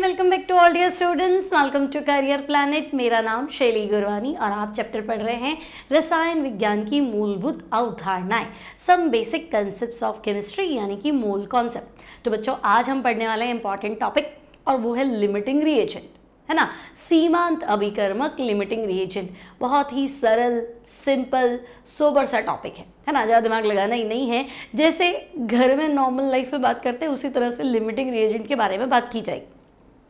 Welcome back to all dear students, welcome to career planet. मेरा नाम शैली गुरवानी और आप चैप्टर पढ़ रहे हैं रसायन विज्ञान की मूलभूत अवधारणाएं, some basic concepts of chemistry, यानी कि मूल कॉन्सेप्ट। तो बच्चों, आज हम पढ़ने वाले हैं इंपॉर्टेंट टॉपिक और वो है लिमिटिंग रिएजेंट, है ना। सीमांत अभिकर्मक लिमिटिंग रिएजेंट बहुत ही सरल, सिंपल, सोबर सा टॉपिक है ना। ज़्यादा दिमाग लगाना ही नहीं है। जैसे घर में नॉर्मल लाइफ में बात करते हैं उसी तरह से लिमिटिंग रिएजेंट के बारे में बात की जाएगी।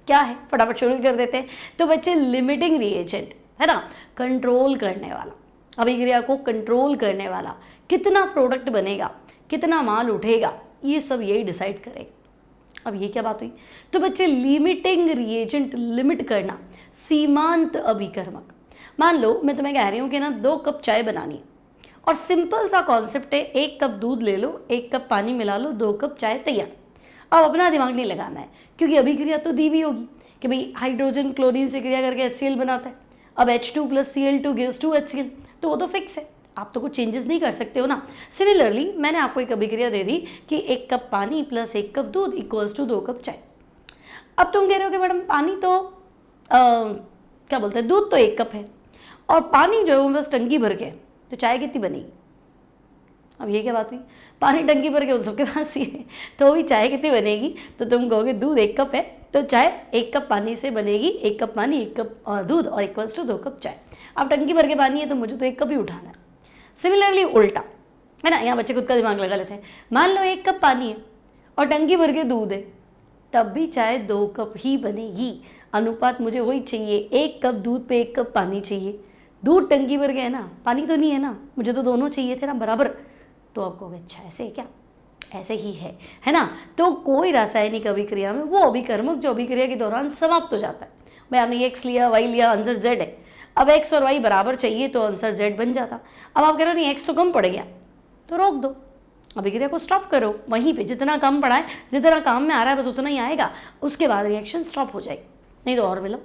क्या है, फटाफट शुरू कर देते हैं। तो बच्चे, लिमिटिंग रिएजेंट है ना, कंट्रोल करने वाला, अभिक्रिया को कंट्रोल करने वाला, कितना प्रोडक्ट बनेगा, कितना माल उठेगा, ये सब यही डिसाइड करेगा। अब ये क्या बात हुई? तो बच्चे, लिमिटिंग रिएजेंट लिमिट करना, सीमांत अभिकर्मक। मान लो मैं तुम्हें कह रही हूँ कि ना 2 कप चाय बनानी है और सिंपल सा कॉन्सेप्ट है, 1 कप दूध ले लो, 1 कप पानी मिला लो, 2 कप चाय तैयार। अब अपना दिमाग नहीं लगाना है, क्योंकि अभिक्रिया तो दी हुई होगी कि भाई हाइड्रोजन क्लोरीन से क्रिया करके HCl बनाता है। अब H2 + Cl2 gives 2 HCl, तो वो तो फिक्स है, आप तो कुछ चेंजेस नहीं कर सकते हो ना। सिमिलरली मैंने आपको एक अभिक्रिया दे दी कि 1 कप पानी + 1 कप दूध = 2 कप चाय। अब तुम कह रहे हो कि मैडम पानी तो क्या बोलते हैं, दूध तो 1 कप है और पानी जो है वो बस टंकी भर के है, तो चाय कितनी बनेगी? अब ये क्या बात हुई? पानी टंकी भर के उन सबके पास ही है, तो भी चाय कितनी बनेगी? तो तुम कहोगे दूध 1 कप है तो चाय 1 कप पानी से बनेगी, 1 कप पानी 1 कप दूध और = 2 कप चाय। अब टंकी भर के पानी है तो मुझे तो 1 कप ही उठाना है। सिमिलरली उल्टा, है ना, यहाँ बच्चे खुद का दिमाग लगा लेते हैं। मान लो 1 कप पानी है और टंकी भर के दूध है, तब भी चाय 2 कप ही बनेगी। अनुपात मुझे वही चाहिए, 1 कप दूध पे 1 कप पानी चाहिए। दूध टंकी भर के है ना, पानी तो नहीं है ना, मुझे तो दोनों चाहिए थे ना बराबर। तो आप कहोगे अच्छा ऐसे है क्या? ऐसे ही है ना। तो कोई रासायनिक अभिक्रिया में वो अभिकर्मक जो अभिक्रिया के दौरान समाप्त हो जाता है, भाई आपने X लिया, Y लिया, आंसर Z है। अब X और Y बराबर चाहिए तो आंसर Z बन जाता। अब आप कह रहे हो नहीं X तो कम पड़ गया, तो रोक दो, अभिक्रिया को स्टॉप करो वहीं पे। जितना कम पड़ा है, जितना काम में आ रहा है बस उतना ही आएगा, उसके बाद रिएक्शन स्टॉप हो जाएगी, नहीं तो और मिलो।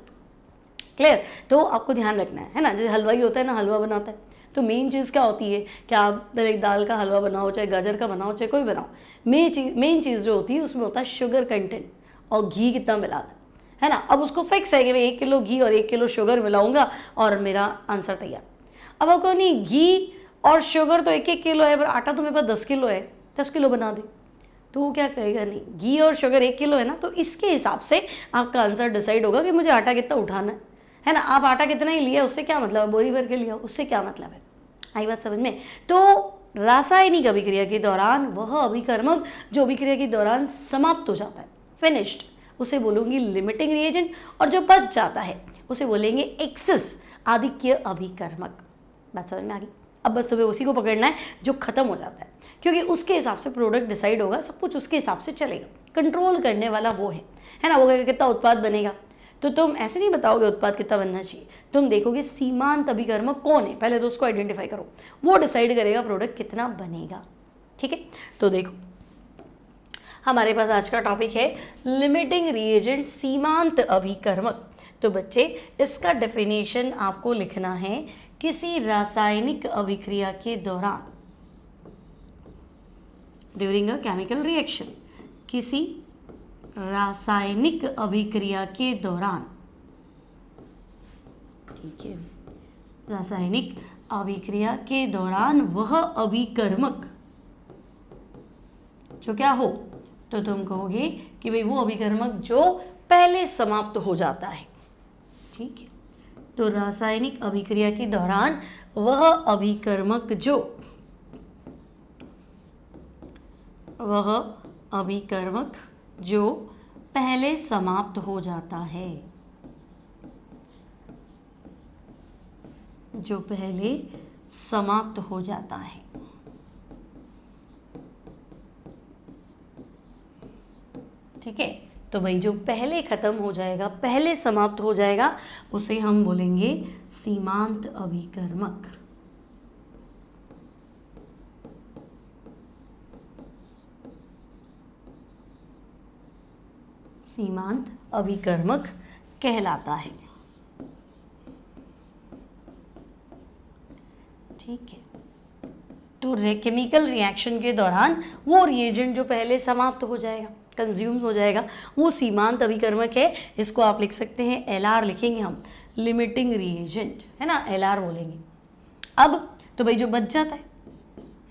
क्लियर? तो आपको ध्यान रखना है ना। जैसे हलवाई होता है ना, हलवा बनाता है, तो मेन चीज़ क्या होती है कि आप दाल का हलवा बनाओ, चाहे गाजर का बनाओ, चाहे कोई बनाओ, मेन चीज़ जो होती है उसमें होता है शुगर कंटेंट और घी कितना मिलाना है ना। अब उसको फिक्स है कि मैं 1 किलो घी और 1 किलो शुगर मिलाऊंगा और मेरा आंसर तैयार। अब आपको नहीं, घी और शुगर तो 1-1 किलो है, पर आटा तो मेरे पास 10 किलो है, 10 किलो बना दे, तो वो क्या कहेगा, नहीं घी और शुगर 1 किलो है ना, तो इसके हिसाब से आपका आंसर डिसाइड होगा कि मुझे आटा कितना उठाना है ना। आप आटा कितना ही लिया उससे क्या मतलब है, बोरी भर के लिया उससे क्या मतलब है, आई बात समझ में? तो रासायनिक अभिक्रिया के दौरान वह अभिकर्मक जो अभिक्रिया के दौरान समाप्त हो जाता है, फिनिश्ड, उसे बोलूँगी लिमिटिंग रिएजेंट, और जो बच जाता है उसे बोलेंगे एक्सेस आधिक्य अभिकर्मक। बात समझ में आ गई? अब बस तुम्हें उसी को पकड़ना है जो खत्म हो जाता है, क्योंकि उसके हिसाब से प्रोडक्ट डिसाइड होगा, सब कुछ उसके हिसाब से चलेगा। कंट्रोल करने वाला वो है ना। वो कितना उत्पाद बनेगा, तो तुम ऐसे नहीं बताओगे उत्पाद कितना बनना चाहिए, तुम देखोगे सीमांत अभिकर्मक कौन है, पहले तो उसको आइडेंटिफाई करो, वो डिसाइड करेगा प्रोडक्ट कितना बनेगा। ठीक है, तो देखो हमारे पास आज का टॉपिक है लिमिटिंग रिएजेंट, सीमांत अभिकर्मक। तो बच्चे, इसका डेफिनेशन आपको लिखना है, किसी रासायनिक अभिक्रिया के दौरान, ड्यूरिंग अ केमिकल रिएक्शन, किसी रासायनिक अभिक्रिया के दौरान, ठीक है, रासायनिक अभिक्रिया के दौरान वह अभिकर्मक जो क्या हो, तो तुम कहोगे कि भाई वो अभिकर्मक जो पहले समाप्त हो जाता है। ठीक है, तो रासायनिक अभिक्रिया के दौरान वह अभिकर्मक जो, वह अभिकर्मक जो पहले समाप्त हो जाता है, जो पहले समाप्त हो जाता है। ठीक है, तो भाई जो पहले खत्म हो जाएगा, पहले समाप्त हो जाएगा, उसे हम बोलेंगे सीमांत अभिकर्मक। सीमांत अभिकर्मक कहलाता है। ठीक है, तो केमिकल रिएक्शन के दौरान वो रिएजेंट जो पहले समाप्त हो जाएगा, कंज्यूम हो जाएगा, वो सीमांत अभिकर्मक है। इसको आप लिख सकते हैं LR लिखेंगे हम, लिमिटिंग रिएजेंट, है ना, LR बोलेंगे। अब तो भाई जो बच जाता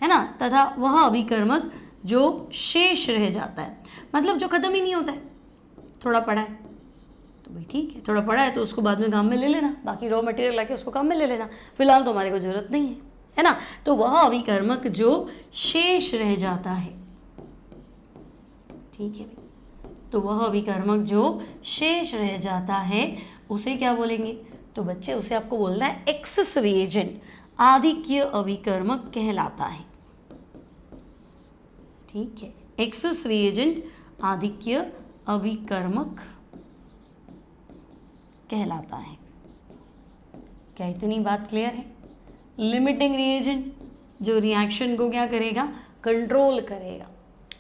है ना, तथा वह अभिकर्मक जो शेष रह जाता है, मतलब जो खत्म ही नहीं होता है, थोड़ा पड़ा है तो भाई ठीक है, थोड़ा पड़ा है तो उसको बाद में काम में ले लेना, बाकी रॉ मटेरियल लाके उसको काम में ले लेना, फिलहाल तो हमारे को जरूरत नहीं है ना। तो वह अभिकर्मक जो शेष रह जाता है, ठीक है, तो वह अभिकर्मक जो शेष रह जाता है उसे क्या बोलेंगे? तो बच्चे उसे आपको बोलना है एक्सेस रिएजेंट, आधिक्य अभिकर्मक कहलाता है। ठीक है, एक्सेस रिएजेंट आधिक्य अभिकर्मक कहलाता है। क्या इतनी बात क्लियर है? लिमिटिंग रिएजेंट जो रिएक्शन को क्या करेगा? कंट्रोल करेगा,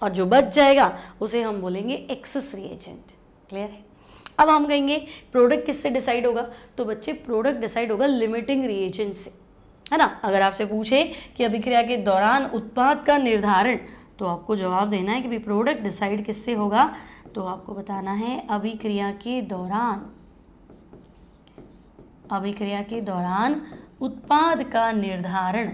और जो बच जाएगा उसे हम बोलेंगे एक्सेस रिएजेंट। क्लियर है? अब हम कहेंगे प्रोडक्ट किससे डिसाइड होगा? तो बच्चे प्रोडक्ट डिसाइड होगा लिमिटिंग रिएजेंट से, है ना। अगर आपसे पूछे कि अभिक्रिया के दौरान उत्पाद का निर्धारण, तो आपको जवाब देना है कि भाई प्रोडक्ट डिसाइड किससे होगा, तो आपको बताना है अभिक्रिया के दौरान, अभिक्रिया के दौरान उत्पाद का निर्धारण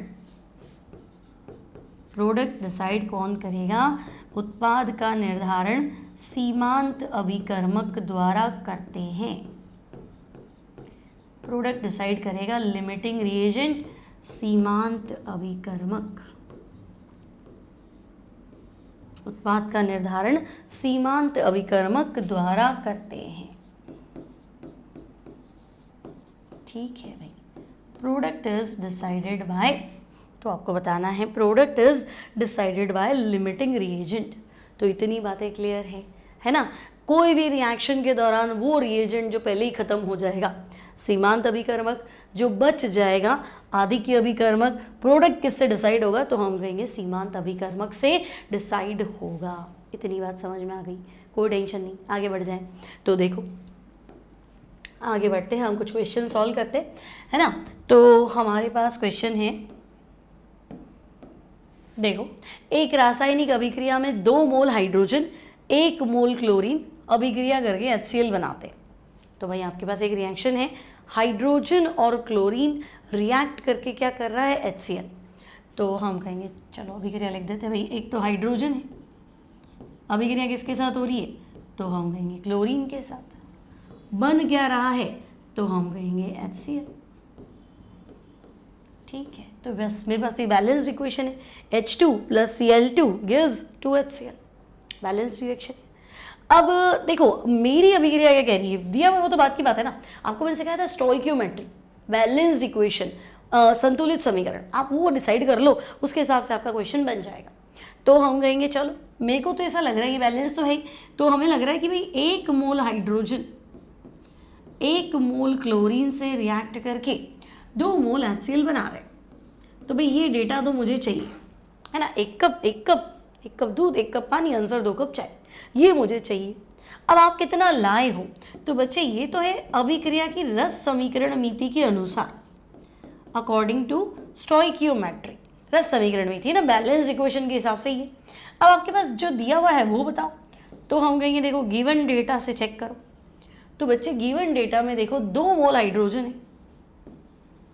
प्रोडक्ट डिसाइड कौन करेगा? उत्पाद का निर्धारण सीमांत अभिकर्मक द्वारा करते हैं। प्रोडक्ट डिसाइड करेगा लिमिटिंग रिएजेंट, सीमांत अभिकर्मक। उत्पाद का निर्धारण सीमांत अभिकर्मक द्वारा करते हैं। ठीक है भाई, प्रोडक्ट इज डिसाइडेड बाय, तो आपको बताना है product is decided by limiting reagent. तो इतनी बातें क्लियर है ना। कोई भी रिएक्शन के दौरान वो रिएजेंट जो पहले ही खत्म हो जाएगा, सीमांत अभिकर्मक, जो बच जाएगा आधिक्य अभिकर्मक, प्रोडक्ट किससे डिसाइड होगा? तो हम कहेंगे सीमांत अभिकर्मक से डिसाइड होगा। इतनी बात समझ में आ गई? कोई टेंशन नहीं, आगे बढ़ जाएं। तो देखो आगे बढ़ते हैं, हम कुछ क्वेश्चन सॉल्व करते है ना। तो हमारे पास क्वेश्चन है, देखो, एक रासायनिक अभिक्रिया में 2 मोल हाइड्रोजन 1 मोल क्लोरीन अभिक्रिया करके HCl बनाते। तो भाई आपके पास एक रिएक्शन है, हाइड्रोजन और क्लोरीन रिएक्ट करके क्या कर रहा है? HCl। तो हम कहेंगे चलो अभिक्रिया लिख देते हैं भाई। एक तो हाइड्रोजन है, अभिक्रिया किसके साथ हो रही है? तो हम कहेंगे क्लोरीन के साथ। बन क्या रहा है? तो हम कहेंगे HCl। ठीक है, तो बस मेरे पास ये बैलेंस्ड इक्वेशन है, H2 + Cl2 gives 2HCl, balanced reaction. अब देखो मेरी अभिक्रिया क्या कह रही है, दिया हुआ वो तो बात की बात है ना। आपको मैंने सिखाया था स्टोइकियोमेट्री, बैलेंस्ड इक्वेशन, संतुलित समीकरण, आप वो डिसाइड कर लो, उसके हिसाब से आपका क्वेश्चन बन जाएगा। तो हम कहेंगे चलो, मेरे को तो ऐसा लग रहा है कि बैलेंस तो है, तो हमें लग रहा है कि भाई 1 मोल हाइड्रोजन 1 मोल क्लोरीन से रिएक्ट करके 2 मोल HCl बना रहे हैं। तो भाई ये डेटा तो मुझे चाहिए, है ना। 1 कप दूध, 1 कप पानी, आंसर 2 कप चाय, ये मुझे चाहिए। अब आप कितना लाए हो? तो बच्चे ये तो है अभिक्रिया की रस समीकरण मिति के अनुसार, अकॉर्डिंग टू स्टोइकियोमेट्री, रस समीकरण मिति है ना, बैलेंस इक्वेशन के हिसाब से ये। अब आपके पास जो दिया हुआ है वो बताओ। तो हम कहेंगे देखो गिवन डेटा से चेक करो। तो बच्चे गिवन डेटा में देखो 2 मोल हाइड्रोजन है,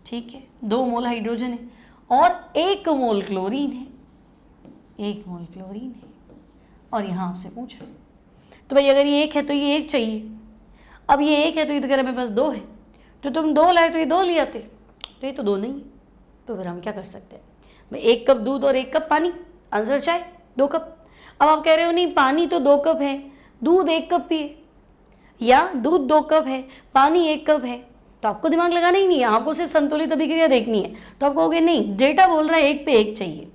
ठीक है, 2 मोल हाइड्रोजन है और 1 मोल क्लोरीन है, 1 मोल क्लोरीन है। और यहाँ आपसे पूछा तो भाई अगर ये 1 है तो ये 1 चाहिए। अब ये 1 है तो इधर मेरे पास 2 है, तो तुम 2 लाए तो ये 2 ले आते, तो ये तो 2 नहीं है। तो फिर हम क्या कर सकते हैं भाई? 1 कप दूध और 1 कप पानी, आंसर चाय 2 कप। अब आप कह रहे हो नहीं पानी तो 2 कप है, दूध 1 कप पिए, या दूध 2 कप है, पानी 1 कप है, तो आपको दिमाग लगाना ही नहीं है, आपको सिर्फ संतुलित अभिक्रिया देखनी है। तो आप कहोगे नहीं, डेटा बोल रहा है 1 पे 1 चाहिए,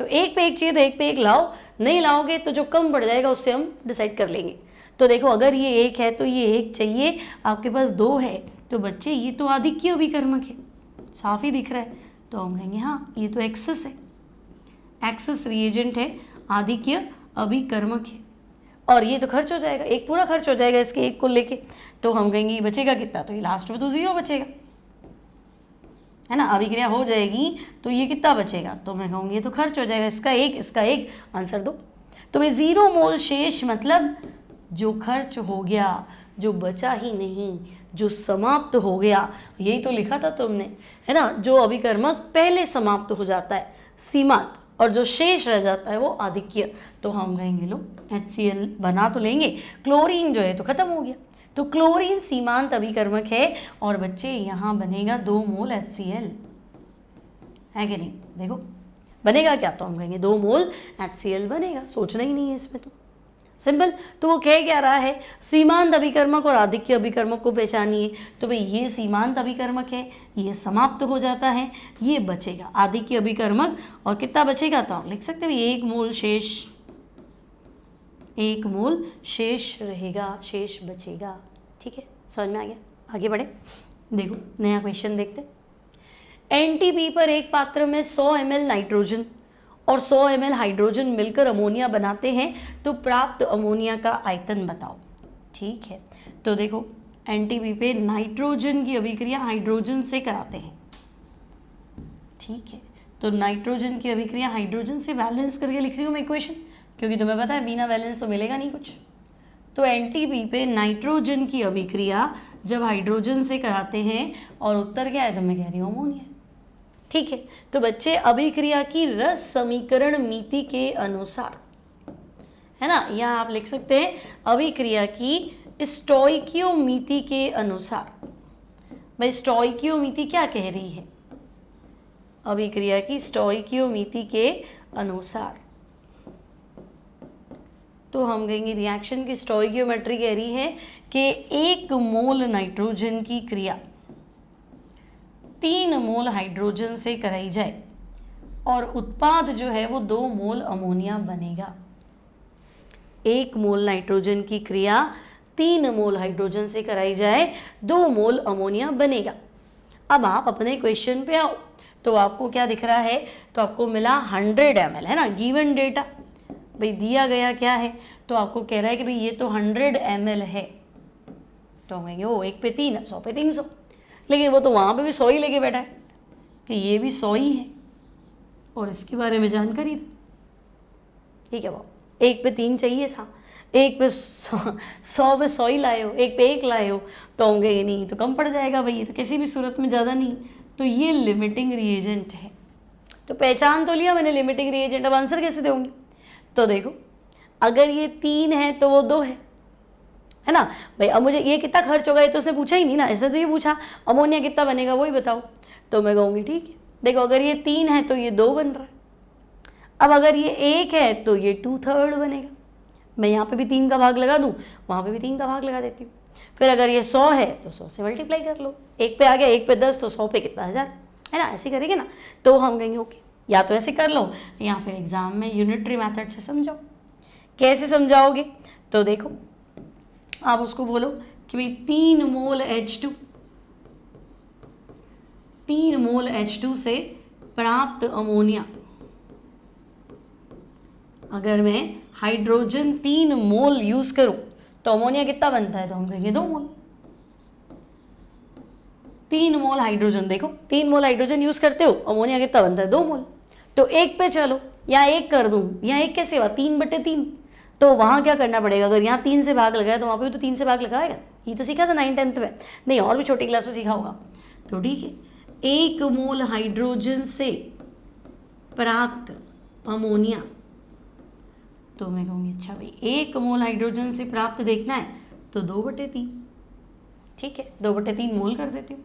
तो 1 पे 1 चाहिए तो 1 पे 1 लाओ, नहीं लाओगे तो जो कम पड़ जाएगा उससे हम डिसाइड कर लेंगे। तो देखो अगर ये 1 है तो ये 1 चाहिए, आपके पास 2 है, तो बच्चे ये तो आधिक्य अभिकर्मक है, साफ ही दिख रहा है। तो हम कहेंगे हाँ ये तो एक्सेस है, एक्सेस रिएजेंट है, आधिक्य अभिकर्मक है। और ये तो खर्च हो जाएगा, 1 पूरा खर्च हो जाएगा इसके 1 को लेके। तो हम कहेंगे ये बचेगा कितना? तो ये लास्ट में तो 0 बचेगा, है ना, अभिक्रिया हो जाएगी तो ये कितना बचेगा, तो मैं कहूँगी ये तो खर्च हो जाएगा, इसका एक आंसर दो। तो भाई 0 मोल शेष मतलब जो खर्च हो गया, जो बचा ही नहीं, जो समाप्त हो गया, यही तो लिखा था तुमने, है ना, जो अभिकर्मक पहले समाप्त हो जाता है सीमांत, और जो शेष रह जाता है वो आधिक्य। तो हम कहेंगे लो HCl बना तो लेंगे, क्लोरीन जो है तो खत्म हो गया, तो क्लोरीन सीमांत अभिकर्मक है, और बच्चे यहाँ बनेगा 2 मोल HCl, है कि नहीं, देखो बनेगा क्या, तो हम कहेंगे 2 मोल HCl बनेगा, सोचना ही नहीं है इसमें, तो सिंपल। तो वो कह क्या रहा है, सीमांत अभिकर्मक और आधिक्य अभिकर्मक को पहचानिए, तो भाई ये सीमांत अभिकर्मक है, ये समाप्त हो जाता है, ये बचेगा आधिक्य अभिकर्मक, और कितना बचेगा, तो आप लिख सकते हैं 1 मोल शेष, 1 मोल शेष रहेगा, शेष बचेगा। ठीक है, समझ में आ गया, आगे बढ़े, देखो नया क्वेश्चन देखते। NTP पर एक पात्र में 100 ml नाइट्रोजन और 100 ml हाइड्रोजन मिलकर अमोनिया बनाते हैं, तो प्राप्त अमोनिया का आयतन बताओ। ठीक है, तो देखो NTP पे नाइट्रोजन की अभिक्रिया हाइड्रोजन से कराते हैं, ठीक है, तो नाइट्रोजन की अभिक्रिया हाइड्रोजन से बैलेंस करके लिख रही हूँ मैं इक्वेशन, क्योंकि तुम्हें पता है बिना बैलेंस तो मिलेगा नहीं कुछ। तो NTP पे नाइट्रोजन की अभिक्रिया जब हाइड्रोजन से कराते हैं और उत्तर क्या है, तो मैं कह रही हूँ अमोनिया। ठीक है, तो बच्चे अभिक्रिया की रस समीकरण मिति के अनुसार, है ना, यहाँ आप लिख सकते हैं अभिक्रिया की स्टोइकियोमीति के अनुसार। भाई स्टोइकियोमीति क्या कह रही है, अभिक्रिया की स्टोइकियोमीति के अनुसार, तो हम कहेंगे रिएक्शन की स्टोइकियोमेट्री कह रही है कि 1 मोल नाइट्रोजन की क्रिया 3 मोल हाइड्रोजन से कराई जाए और उत्पाद जो है वो 2 मोल अमोनिया बनेगा। 1 मोल नाइट्रोजन की क्रिया 3 मोल हाइड्रोजन से कराई जाए, 2 मोल अमोनिया बनेगा। अब आप अपने क्वेश्चन पे आओ, तो आपको क्या दिख रहा है, तो आपको मिला 100 ml, है ना, गिवन डेटा, भाई दिया गया क्या है, तो आपको कह रहा है कि भाई ये तो 100 ml है, तो हम कहेंगे ओ 1 पे 3 है, 100 पे 300, लेकिन वो तो वहाँ पे भी 100 ही लेके बैठा है कि ये भी 100 ही है और इसके बारे में जानकारी दो। ठीक है, वो 1 पे 3 चाहिए था, 1 पे 100 पे 100 ही लाए हो, 1 पे 1 लाए हो, तो हम कहेंगे नहीं तो कम पड़ जाएगा भाई, ये तो किसी भी सूरत में ज़्यादा नहीं, तो ये लिमिटिंग रिएजेंट है। तो पहचान तो लिया मैंने लिमिटिंग रिएजेंट, अब आंसर कैसे दूंगी, तो देखो अगर ये 3 है तो वो 2 है ना भाई। अब मुझे ये कितना खर्च होगा ये तो उसने पूछा ही नहीं ना, ऐसे तो ये पूछा अमोनिया कितना बनेगा वही बताओ, तो मैं कहूँगी ठीक है, देखो अगर ये 3 है तो ये 2 बन रहा है, अब अगर ये 1 है तो ये 2/3 बनेगा, मैं यहाँ पे भी 3 का भाग लगा दूँ, वहाँ पे भी 3 का भाग लगा देती हूँ। फिर अगर ये 100 है तो 100 से मल्टीप्लाई कर लो, 1 पे आ गया, 1 पे 10 तो 100 पे कितना 1000, है ना, ऐसे करेंगे ना, तो हम कहेंगे ओके, या तो ऐसे कर लो या फिर एग्जाम में यूनिटरी मेथड से समझाओ। कैसे समझाओगे, तो देखो आप उसको बोलो कि भाई 3 मोल H2 से प्राप्त अमोनिया, अगर मैं हाइड्रोजन 3 मोल यूज करूं तो अमोनिया कितना बनता है, तो हम कहेंगे 2 मोल। 3 मोल हाइड्रोजन, देखो 3 मोल हाइड्रोजन यूज करते हो, अमोनिया कितना बनता है 2 मोल। तो 1 पे चलो, या 1 कर दूं, या 1 कैसे हुआ 3/3, तो वहाँ क्या करना पड़ेगा, अगर यहाँ 3 से भाग लगाया तो वहाँ पे भी तो 3 से भाग लगाएगा, ये तो सीखा था 9th-10th में, नहीं और भी छोटी क्लास में सीखा होगा। तो ठीक है, 1 मोल हाइड्रोजन से प्राप्त अमोनिया, तो मैं कहूँगी अच्छा भाई 1 मोल हाइड्रोजन से प्राप्त देखना है तो 2/3, ठीक है 2/3 मोल कर देती हूँ,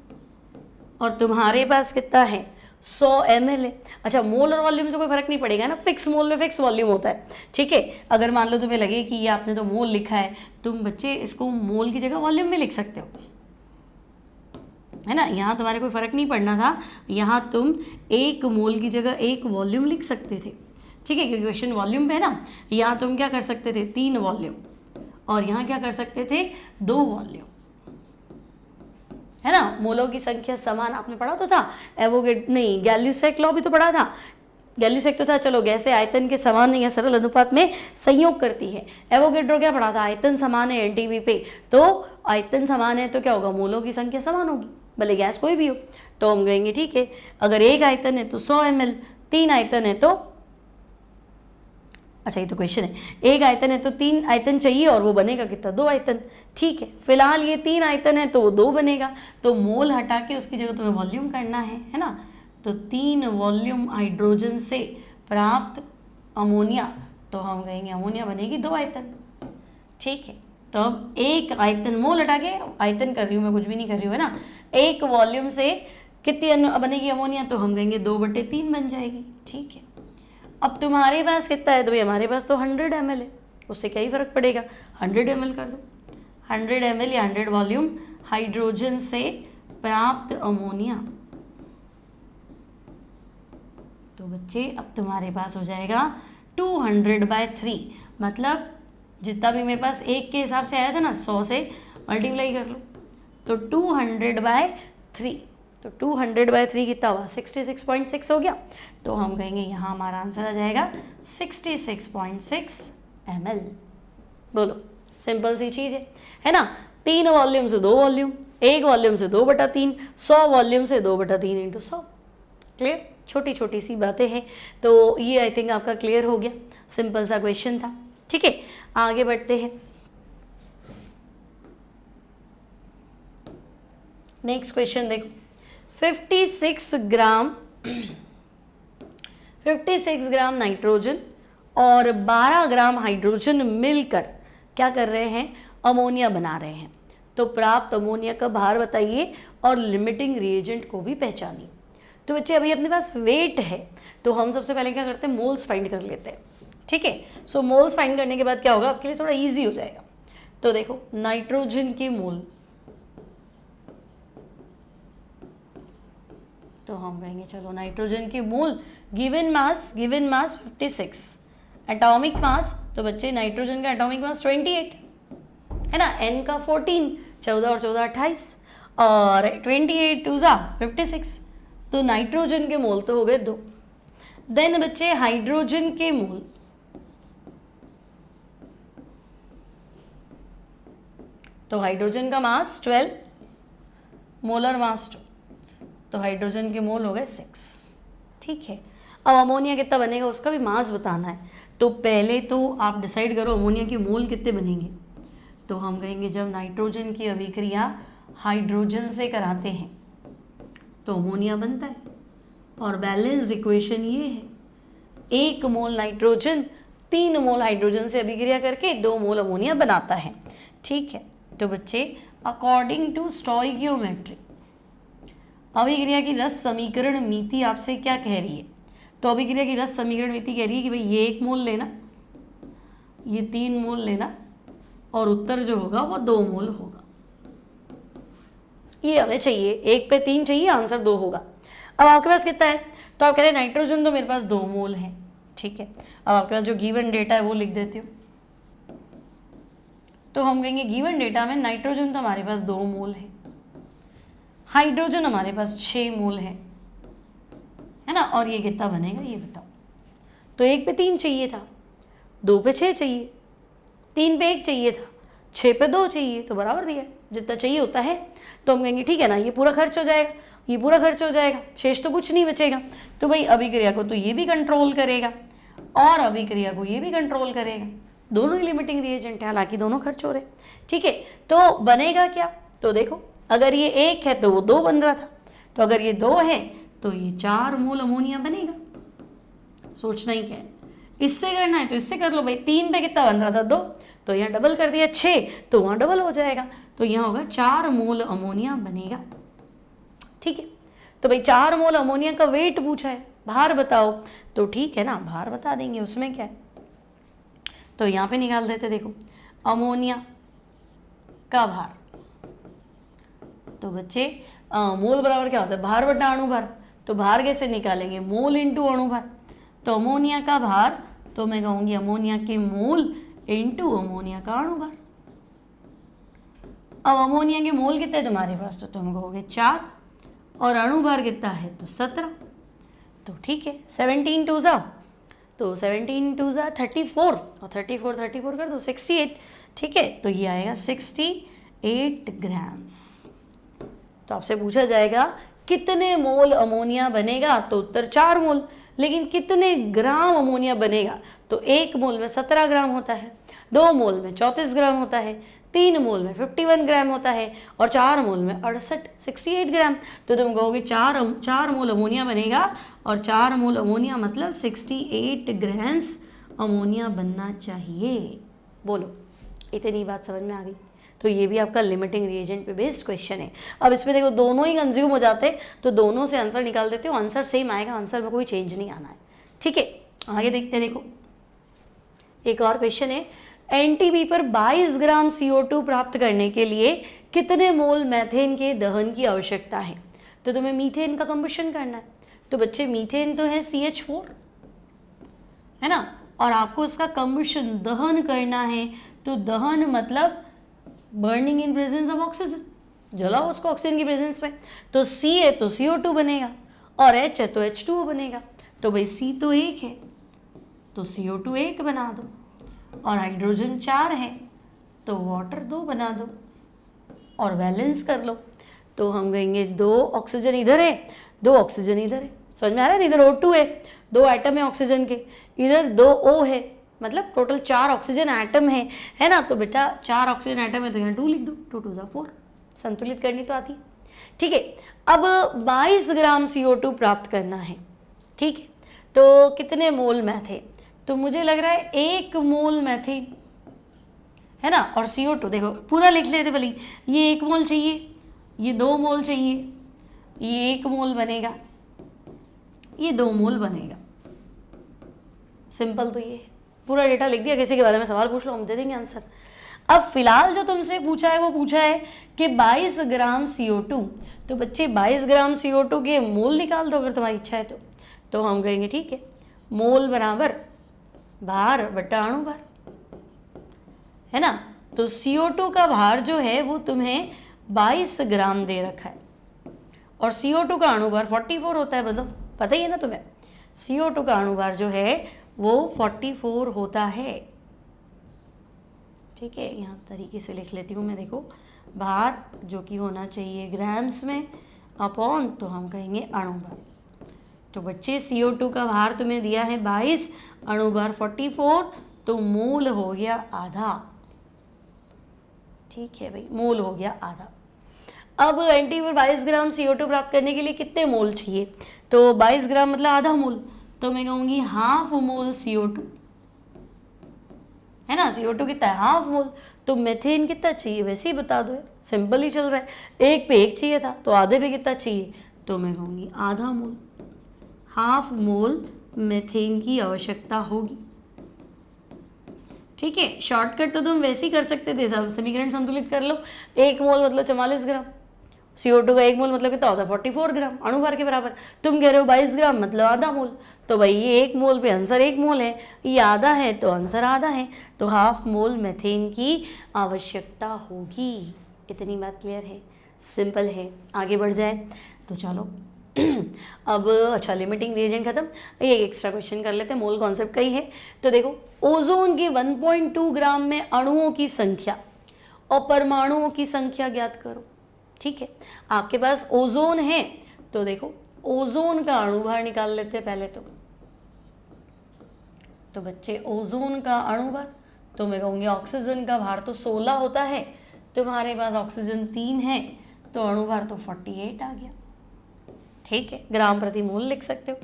और तुम्हारे पास कितना है 100 ml है। अच्छा मोल और वॉल्यूम से कोई फर्क नहीं पड़ेगा ना, फिक्स मोल में फिक्स वॉल्यूम होता है, ठीक है। अगर मान लो तुम्हें लगे कि ये आपने तो मोल लिखा है, तुम बच्चे इसको मोल की जगह वॉल्यूम में लिख सकते हो, है ना, यहाँ तुम्हारे कोई फर्क नहीं पड़ना था, यहाँ तुम 1 मोल की जगह 1 वॉल्यूम लिख सकते थे, ठीक है, क्योंकि क्वेश्चन वॉल्यूम पे है ना। यहाँ तुम क्या कर सकते थे 3 वॉल्यूम, और यहाँ क्या कर सकते थे 2 वॉल्यूम, है ना। मोलों की संख्या समान आपने पढ़ा तो था, एवोगेड्रो नहीं गैल्यूसेक लॉ भी तो पढ़ा था, गैल्यूसेक तो था, चलो गैसें आयतन के समान या सरल अनुपात में संयोग करती है। एवोगेड्रो क्या पढ़ा था, आयतन समान है एनटीपी पे, तो आयतन समान है तो क्या होगा, मोलों की संख्या समान होगी, भले गैस कोई भी हो। तो हम कहेंगे ठीक है, अगर 1 आयतन है तो 100 ml, 3 आयतन है तो, अच्छा ये तो क्वेश्चन है, 1 आयतन है तो 3 आयतन चाहिए और वो बनेगा कितना, 2 आयतन। ठीक है, फिलहाल ये 3 आयतन है तो वो 2 बनेगा, तो मोल हटा के उसकी जगह तुम्हें वॉल्यूम करना है ना। तो 3 वॉल्यूम हाइड्रोजन से प्राप्त अमोनिया, तो हम कहेंगे अमोनिया बनेगी 2 आयतन। ठीक है, तो अब 1 आयतन, मोल हटा के आयतन कर रही हूँ मैं, कुछ भी नहीं कर रही हूँ है ना। 1 वॉल्यूम से कितनी बनेगी अमोनिया, तो हम कहेंगे 2/3 बन जाएगी। ठीक है, अब तुम्हारे पास कितना है, तो भाई हमारे पास तो 100 ml है, उससे क्या ही फर्क पड़ेगा, 100 ml कर दो। 100 ml या 100 वॉल्यूम हाइड्रोजन से प्राप्त अमोनिया, तो बच्चे अब तुम्हारे पास हो जाएगा 200/3, मतलब जितना भी मेरे पास 1 के हिसाब से आया था ना, 100 से मल्टीप्लाई कर लो, तो 200/3, तो 200/3 कितना हुआ, 66.6 हो गया। तो हम कहेंगे यहाँ हमारा आंसर आ जाएगा 66.6 ml। बोलो, सिंपल सी चीज़ है ना। 3 वॉल्यूम से 2 वॉल्यूम, 1 वॉल्यूम से 2/3, 100 वॉल्यूम से 2/3 इंटू 100। क्लियर, छोटी छोटी सी बातें हैं, तो ये आई थिंक आपका क्लियर हो गया, सिंपल सा क्वेश्चन था। ठीक है, आगे बढ़ते हैं। नेक्स्ट क्वेश्चन देखो, 56 ग्राम नाइट्रोजन और 12 ग्राम हाइड्रोजन मिलकर क्या कर रहे हैं, अमोनिया बना रहे हैं। तो प्राप्त अमोनिया का भार बताइए और लिमिटिंग रिएजेंट को भी पहचानिए। तो बच्चे अभी अपने पास वेट है, तो हम सबसे पहले क्या करते हैं, मोल्स फाइंड कर लेते हैं। ठीक है, सो मोल्स फाइंड करने के बाद क्या होगा, आपके लिए थोड़ा इजी हो जाएगा। तो देखो, नाइट्रोजन के मोल, तो हम कहेंगे चलो नाइट्रोजन के मोल, गिवन मास 56, एटॉमिक मास, तो बच्चे नाइट्रोजन का एटॉमिक मास 28 है ना, एन का 14, 14 और 14 28, और 28 2 56, तो नाइट्रोजन के मोल तो हो गए 2। देन बच्चे हाइड्रोजन के मोल, तो हाइड्रोजन का मास 12, मोलर मास 2, तो हाइड्रोजन के मोल हो गए 6। ठीक है, अब अमोनिया कितना बनेगा उसका भी मास बताना है। तो पहले तो आप डिसाइड करो अमोनिया के मोल कितने बनेंगे। तो हम कहेंगे जब नाइट्रोजन की अभिक्रिया हाइड्रोजन से कराते हैं तो अमोनिया बनता है, और बैलेंस्ड इक्वेशन ये है, 1 मोल नाइट्रोजन 3 मोल हाइड्रोजन से अभिक्रिया करके 2 मोल अमोनिया बनाता है। ठीक है, तो बच्चे अकॉर्डिंग टू स्टोइकियोमेट्री अभिक्रिया की रस समीकरण नीति आपसे क्या कह रही है। तो अभिक्रिया की रस समीकरण नीति कह रही है कि भाई ये 1 मोल लेना, ये 3 मोल लेना, और उत्तर जो होगा वो 2 मोल होगा। ये हमें चाहिए, 1 पे 3 चाहिए, आंसर 2 होगा। अब आपके पास कितना है, तो आप कह रहे हैं नाइट्रोजन तो मेरे पास 2 मोल है। ठीक है, अब आपके पास जो गिवन डेटा है वो लिख देती हूँ। तो हम कहेंगे गिवन डेटा में नाइट्रोजन तो हमारे पास 2 मोल है, हाइड्रोजन हमारे पास 6 मोल है ना, और ये कितना बनेगा ये बताओ। तो 1 पे 3 चाहिए था, 2 पे 6 चाहिए, 3 पे 1 चाहिए था, 6 पे 2 चाहिए, तो बराबर दिया, जितना चाहिए होता है। तो हम कहेंगे ठीक है ना, ये पूरा खर्च हो जाएगा, ये पूरा खर्च हो जाएगा, शेष तो कुछ नहीं बचेगा। तो भाई अभिक्रिया को तो ये भी कंट्रोल करेगा और अभिक्रिया को ये भी कंट्रोल करेगा, दोनों ही लिमिटिंग रिएजेंट है, हालांकि दोनों खर्च हो रहे। ठीक है, तो बनेगा क्या, तो देखो अगर ये 1 है तो वो 2 बन रहा था, तो अगर ये 2 है तो ये 4 मोल अमोनिया बनेगा। सोचना ही क्या है, इससे करना है तो इससे कर लो भाई। 3 पे कितना बन रहा था, 2, तो यहाँ डबल कर दिया 6, तो वहाँ डबल हो जाएगा, तो यहाँ होगा 4 मोल अमोनिया बनेगा। ठीक है, तो भाई 4 मोल अमोनिया का वेट पूछा है, भार बताओ, तो ठीक है ना, भार बता देंगे, उसमें क्या है। तो यहाँ पे निकाल देते, देखो अमोनिया का भार, तो बच्चे मोल बराबर क्या होता है, भार बटा अणु भार। तो भार कैसे निकालेंगे, मोल इंटू अणु भार। तो अमोनिया का भार, तो मैं कहूँगी अमोनिया के मोल इंटू अमोनिया का अणु भार। अब अमोनिया के मोल कितने तुम्हारे पास, तो तुम कहोगे 4, और अणु भार कितना है, तो 17। तो ठीक है, 17 2 ज़ा, तो 17 2 ज़ा 34, और 34 कर दो 68। ठीक है, तो ये आएगा 68 ग्राम्स। तो आपसे पूछा जाएगा कितने मोल अमोनिया बनेगा, तो उत्तर 4 मोल। लेकिन कितने ग्राम अमोनिया बनेगा, तो 1 मोल में 17 ग्राम होता है, 2 मोल में 34 ग्राम होता है, 3 मोल में 51 ग्राम होता है और 4 मोल में 68 ग्राम। तो तुम कहोगे 4 मोल अमोनिया बनेगा और 4 मोल अमोनिया मतलब 68 ग्राम्स अमोनिया बनना चाहिए। बोलो, इतनी बात समझ में आ गई? तो ये भी आपका लिमिटिंग रिएजेंट पे बेस्ड क्वेश्चन है। अब इसमें देखो दोनों ही कंज्यूम हो जाते तो दोनों से आंसर निकाल देते हो, आंसर सेम आएगा, आंसर में कोई चेंज नहीं आना है। ठीक है, आगे देखते हैं। देखो एक और क्वेश्चन है, एनटीपी पर 22 ग्राम CO2 प्राप्त करने के लिए कितने मोल मैथेन के दहन की आवश्यकता है? तो तुम्हें मीथेन का कंबशन करना है। तो बच्चे मीथेन तो है CH4, है ना, और आपको इसका कंबशन दहन करना है। तो दहन मतलब burning in presence of oxygen, जलाओ उसको ऑक्सीजन की प्रेजेंस में। तो C है तो CO2 बनेगा और H है तो H2O बनेगा। तो भाई C तो 1 है तो CO2 1 बना दो, और हाइड्रोजन 4 है तो वाटर 2 बना दो और बैलेंस कर लो। तो हम कहेंगे 2 ऑक्सीजन इधर है, 2 ऑक्सीजन इधर है। समझ में आ रहा है? इधर O2 है, 2 एटम है ऑक्सीजन के, इधर 2 O है, मतलब टोटल 4 ऑक्सीजन एटम है ना। तो बेटा 4 ऑक्सीजन एटम है तो यहाँ 2 लिख दो, 2 2 ज़ा 4, संतुलित करनी तो आती है। ठीक है, अब 22 ग्राम CO2 प्राप्त करना है। ठीक है, तो कितने मोल मैथेन? तो मुझे लग रहा है 1 मोल मैथेन, है ना, और CO2 देखो पूरा लिख लेते भले, ये 1 मोल चाहिए, ये 2 मोल चाहिए, ये 1 मोल बनेगा, ये 2 मोल बनेगा। सिंपल तो ये है, पूरा डेटा लिख दिया। किसी के बारे में सवाल पूछ लो, हम दे देंगे आंसर। अब फिलहाल जो तुमसे पूछा है वो पूछा है कि 22 ग्राम CO2, तो बच्चे 22 ग्राम CO2 के मोल निकाल दो अगर तुम्हारी इच्छा है तो हम कहेंगे ठीक है, मोल बराबर भार बटा अणु भार, है ना। तो CO2 का भार जो है वो तुम्हें 22 ग्राम दे रखा है और CO2 का अणु भार 44 होता है, मतलब पता ही है ना तुम्हें। CO2 का अणु भार जो है वो 44 होता है। ठीक है, यहाँ तरीके से लिख लेती हूँ मैं। देखो भार जो कि होना चाहिए ग्राम्स में अपॉन, तो हम कहेंगे अणु भार। तो बच्चे CO2 का भार तुम्हें दिया है 22, अणु भार 44, तो मोल हो गया आधा। ठीक है भाई, मोल हो गया आधा। अब एनटी पर 22 ग्राम CO2 प्राप्त करने के लिए कितने मोल चाहिए? तो 22 ग्राम मतलब आधा मोल, तो मैं कहूँगी हाफ मोल CO2, है ना। CO2 कितना है? Half mole. तो मेथेन कितना चाहिए वैसे ही बता दो, सिंपल ही चल रहा है। 1 पे 1 चाहिए था तो आधे पे कितना चाहिए? तो मैं कहूँगी आधा मोल, हाफ मोल मेथेन की आवश्यकता होगी। ठीक है, शॉर्टकट तो तुम वैसे ही कर सकते थे, सब समीकरण संतुलित कर लो। 1 मोल मतलब 44 ग्राम, CO2 का 1 मोल मतलब कितना होता है? 44 ग्राम, अणु भार के बराबर। तुम कह रहे हो 22 ग्राम मतलब आधा मोल, तो भाई ये 1 मोल पे आंसर 1 मोल है, ये आधा है तो आंसर आधा है, तो हाफ मोल मेथेन की आवश्यकता होगी। इतनी बात क्लियर है, सिंपल है। आगे बढ़ जाए तो चलो अब अच्छा, लिमिटिंग रिएजेंट खत्म, ये एक्स्ट्रा क्वेश्चन कर लेते हैं। मोल कॉन्सेप्ट का ही है। तो देखो ओजोन के 1.2 ग्राम में अणुओं की संख्या और परमाणुओं की संख्या ज्ञात करो। ठीक है, आपके पास ओजोन है तो देखो ओजोन का अणु भार निकाल लेते हैं पहले तो बच्चे ओजोन का अणु भार, तो मैं कहूँगी ऑक्सीजन का भार तो 16 होता है, तुम्हारे पास ऑक्सीजन 3 है तो अणु भार तो 48 आ गया। ठीक है, ग्राम प्रति मोल लिख सकते हो।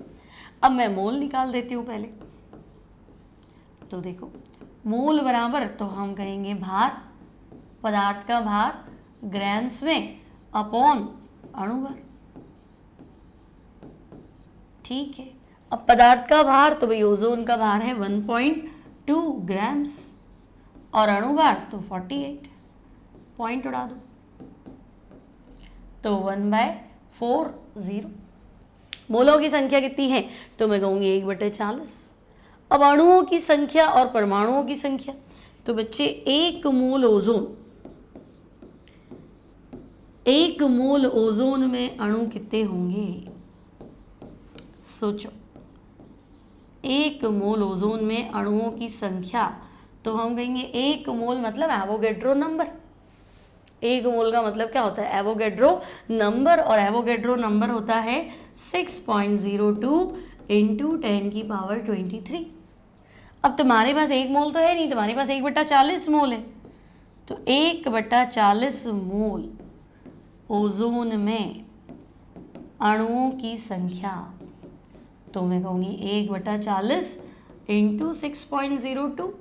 अब मैं मोल निकाल देती हूँ पहले। तो देखो मोल बराबर, तो हम कहेंगे भार, पदार्थ का भार ग्राम्स में अपॉन अणु भार। ठीक है, अब पदार्थ का भार तो भाई ओजोन का भार है 1.2 ग्राम्स और अणु भार तो 48, पॉइंट उड़ा दो तो 1/40। मोलों की संख्या कितनी है? तो मैं कहूँगी 1/40। अब अणुओं की संख्या और परमाणुओं की संख्या, तो बच्चे 1 मोल ओजोन में अणु कितने होंगे? सोचो, 1 मोल ओजोन में अणुओं की संख्या, तो हम कहेंगे 1 मोल मतलब एवोगैड्रो नंबर, 1 मोल का मतलब क्या होता है? एवोगैड्रो नंबर, और एवोगैड्रो नंबर होता है 6.02 इंटू 10⁻23। अब तुम्हारे पास 1 मोल तो है नहीं, तुम्हारे पास 1/40 मोल है, तो 1/40 मोल ओजोन में अणुओं की संख्या, तो मैं कहूँगी 1/40 इंटू 6.02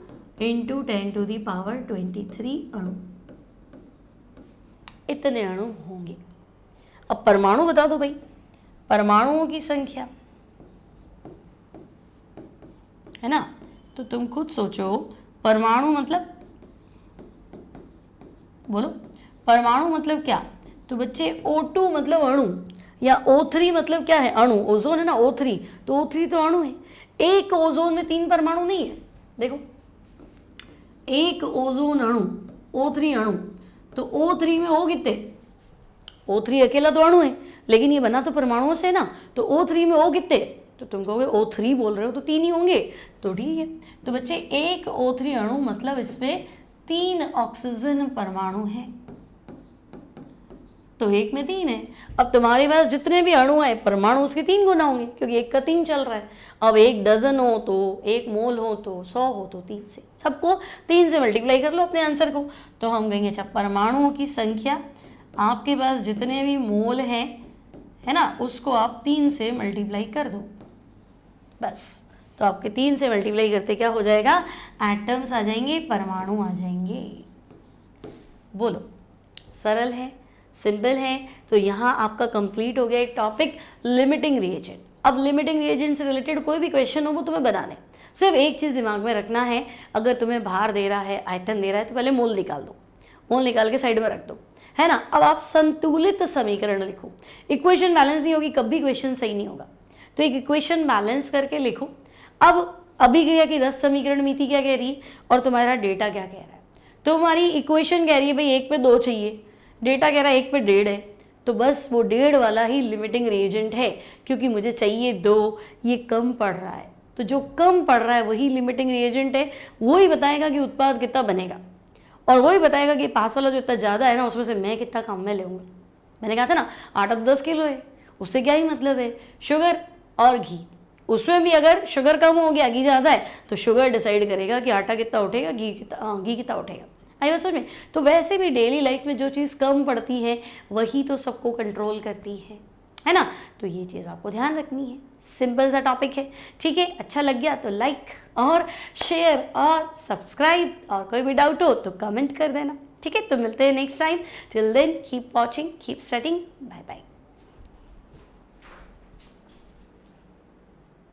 इंटू 10⁻23 अणु, इतने अणु होंगे। अब परमाणु बता दो भाई, परमाणुओं की संख्या है ना, तो तुम खुद सोचो परमाणु मतलब, बोलो परमाणु मतलब क्या? तो बच्चे O2 मतलब अणु, या O3 मतलब क्या है? अणु। ओजोन है ना O3, तो O3 तो अणु है। एक ओजोन में 3 परमाणु नहीं है, देखो एक ओजोन अणु O3 अणु, तो O3 में O कितने? O3 अकेला तो अणु है, लेकिन ये बना तो परमाणुओं से ना, तो O3 में O कितने? तो तुम कहोगे O3 बोल रहे हो तो 3 ही होंगे, तो ठीक है। तो बच्चे एक O3 अणु मतलब इसमें 3 ऑक्सीजन परमाणु हैं, तो एक में 3 है। अब तुम्हारे पास जितने भी अणु आए परमाणु उसके 3 गुना होंगे, क्योंकि एक का 3 चल रहा है। अब 1 डजन हो तो 1 मोल हो तो 100 हो तो 3 से, सबको 3 से मल्टीप्लाई कर लो अपने आंसर को। तो हम कहेंगे अच्छा परमाणुओं की संख्या, आपके पास जितने भी मोल हैं है ना, उसको आप 3 से मल्टीप्लाई कर दो बस। तो आपके 3 से मल्टीप्लाई करते क्या हो जाएगा? एटम्स आ जाएंगे, परमाणु आ जाएंगे। बोलो सरल है, सिंपल है। तो यहाँ आपका कंप्लीट हो गया एक टॉपिक लिमिटिंग रिएजेंट। अब लिमिटिंग रिएजेंट से रिलेटेड कोई भी क्वेश्चन हो वो तुम्हें बनाने, सिर्फ एक चीज़ दिमाग में रखना है, अगर तुम्हें भार दे रहा है, आयतन दे रहा है, तो पहले मोल निकाल दो, मोल निकाल के साइड में रख दो, है ना। अब आप संतुलित समीकरण लिखो। इक्वेशन बैलेंस नहीं होगी कभी क्वेश्चन सही नहीं होगा, तो एक इक्वेशन बैलेंस करके लिखो। अब अभिक्रिया की रस समीकरण नीति क्या कह रही है और तुम्हारा डेटा क्या कह रहा है। तो हमारी इक्वेशन कह रही है भाई 1 पे 2 चाहिए, डेटा कह रहा है 1 पे 1.5 है, तो बस वो 1.5 वाला ही लिमिटिंग रिएजेंट है, क्योंकि मुझे चाहिए 2, ये कम पड़ रहा है, तो जो कम पड़ रहा है वही लिमिटिंग रिएजेंट है। वही बताएगा कि उत्पाद कितना बनेगा, और वही बताएगा कि पास वाला जो इतना ज़्यादा है ना उसमें से मैं कितना कम में लूँगा। मैंने कहा था ना आटा तो 10 किलो है, उससे क्या ही मतलब है। शुगर और घी, उसमें भी अगर शुगर कम हो गया घी ज़्यादा है तो शुगर डिसाइड करेगा कि आटा कितना उठेगा, घी कितना उठेगा। आई बात समझ में। तो वैसे भी डेली लाइफ में जो चीज़ कम पड़ती है वही तो सबको कंट्रोल करती है ना। तो ये चीज़ आपको ध्यान रखनी है, सिंपल सा टॉपिक है, ठीक है। अच्छा लग गया तो लाइक और शेयर और सब्सक्राइब, और कोई भी डाउट हो तो कमेंट कर देना, ठीक है। तो मिलते हैं next time. Till then keep watching, keep studying, bye bye.